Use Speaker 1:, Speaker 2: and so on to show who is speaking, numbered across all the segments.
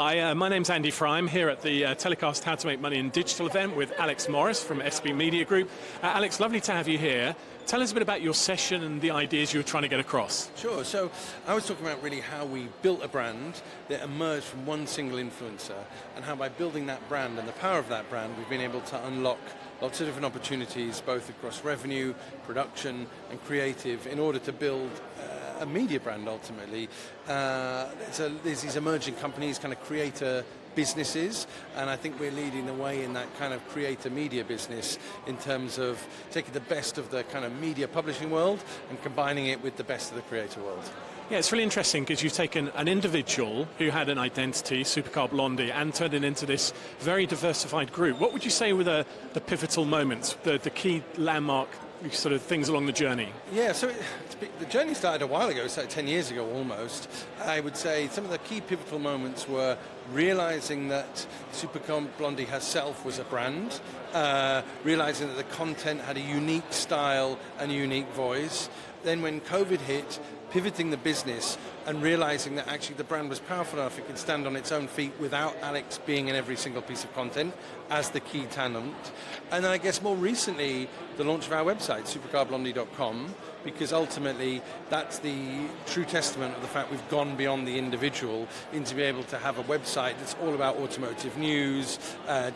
Speaker 1: Hi, my name's Andy Fry. I'm here at the TellyCast How to Make Money in Digital event with Alex Morris from SB Media Group. Alex, lovely to have you here. Tell us a bit about your session and the ideas you were trying to get across.
Speaker 2: Sure, so I was talking about really how we built a brand that emerged from one single influencer, and how by building that brand and the power of that brand, we've been able to unlock lots of different opportunities, both across revenue, production, and creative, in order to build a media brand ultimately. There's these emerging companies, kind of creator businesses, and I think we're leading the way in that kind of creator media business in terms of taking the best of the kind of media publishing world and combining it with the best of the creator world.
Speaker 1: Yeah, it's really interesting because you've taken an individual who had an identity, Supercar Blondie, and turned it into this very diversified group. What would you say were the pivotal moments, the key landmark sort of things along the journey?
Speaker 2: Yeah, so the journey started a while ago, started 10 years ago almost. I would say some of the key pivotal moments were realizing that Supercar Blondie herself was a brand, realizing that the content had a unique style and a unique voice. Then when COVID hit, pivoting the business and realizing that actually the brand was powerful enough it could stand on its own feet without Alex being in every single piece of content as the key talent. And then I guess more recently, the launch of our website, supercarblondie.com, because ultimately that's the true testament of the fact we've gone beyond the individual into be able to have a website that's all about automotive news,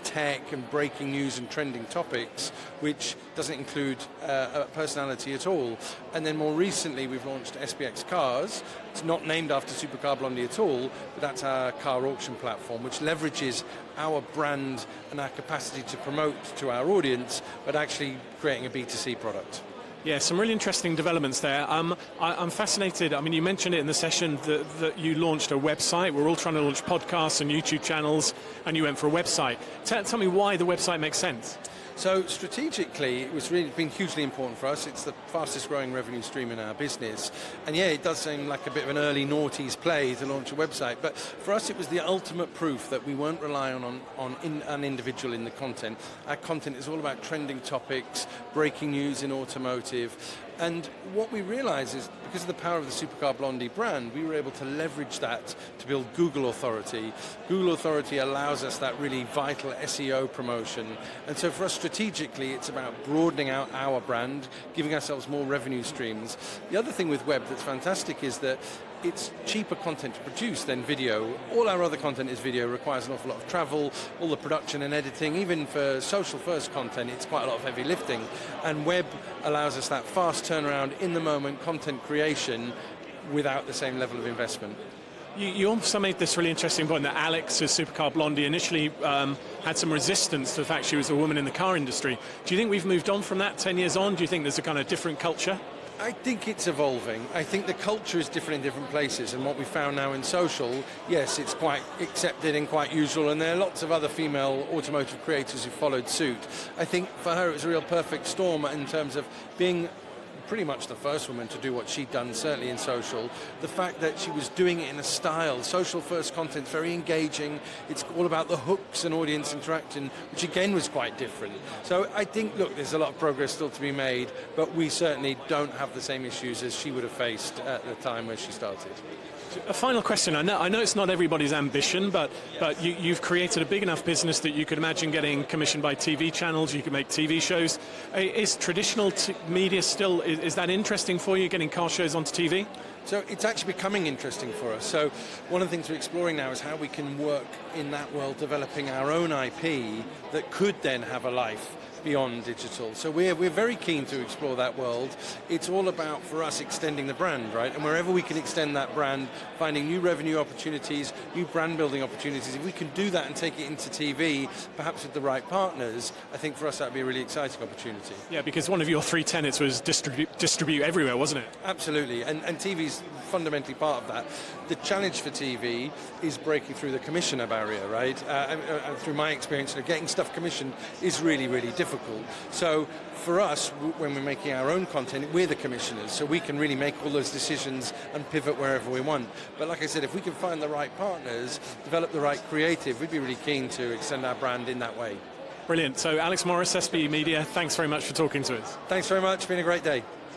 Speaker 2: tech and breaking news and trending topics, which doesn't include a personality at all. And then more recently we've launched SBX Cars. It's not named after Supercar Blondie at all, but that's our car auction platform, which leverages our brand and our capacity to promote to our audience, but actually creating a B2C product.
Speaker 1: Yeah, some really interesting developments there. I'm fascinated. I mean, you mentioned it in the session that you launched a website. We're all trying to launch podcasts and YouTube channels, and you went for a website. Tell me why the website makes sense.
Speaker 2: So strategically, it was really been hugely important for us. It's the fastest growing revenue stream in our business. And yeah, it does seem like a bit of an early noughties play to launch a website. But for us, it was the ultimate proof that we weren't relying on an individual in the content. Our content is all about trending topics, breaking news in automotive. And what we realized is, because of the power of the Supercar Blondie brand, we were able to leverage that to build Google authority. Google authority allows us that really vital SEO promotion. And so for us strategically, it's about broadening out our brand, giving ourselves more revenue streams. The other thing with web that's fantastic is that it's cheaper content to produce than video. All our other content is video, requires an awful lot of travel, all the production and editing. Even for social first content, it's quite a lot of heavy lifting. And web allows us that fast turnaround, in the moment content creation without the same level of investment.
Speaker 1: You also made this really interesting point that Alex, as Supercar Blondie, initially had some resistance to the fact she was a woman in the car industry. Do you think we've moved on from that 10 years on? Do you think there's a kind of different culture?
Speaker 2: I think it's evolving. I think the culture is different in different places, and what we found now in social, yes, it's quite accepted and quite usual, and there are lots of other female automotive creators who followed suit. I think for her it was a real perfect storm in terms of being pretty much the first woman to do what she'd done, certainly in social. The fact that she was doing it in a style, social first content, very engaging. It's all about the hooks and audience interaction, which again was quite different. So I think, look, there's a lot of progress still to be made, but we certainly don't have the same issues as she would have faced at the time when she started.
Speaker 1: A final question. I know it's not everybody's ambition, but you've created a big enough business that you could imagine getting commissioned by TV channels, you could make TV shows. Is traditional media still, is that interesting for you, getting car shows onto TV?
Speaker 2: So it's actually becoming interesting for us. So one of the things we're exploring now is how we can work in that world, developing our own IP that could then have a life beyond digital. So we're very keen to explore that world. It's all about, for us, extending the brand, right? And wherever we can extend that brand, finding new revenue opportunities, new brand building opportunities, if we can do that and take it into TV, perhaps with the right partners, I think for us that would be a really exciting opportunity.
Speaker 1: Yeah, because one of your three tenets was distribute everywhere, wasn't it?
Speaker 2: Absolutely, and TV's fundamentally part of that. The challenge for TV is breaking through the commissioner barrier, right? Through my experience, getting stuff commissioned is really, really difficult. So for us, when we're making our own content, we're the commissioners, so we can really make all those decisions and pivot wherever we want. But like I said, if we can find the right partners, develop the right creative, we'd be really keen to extend our brand in that way.
Speaker 1: Brilliant. So Alex Morris, SB Media, thanks very much for talking to us.
Speaker 2: Thanks very much. It's been a great day.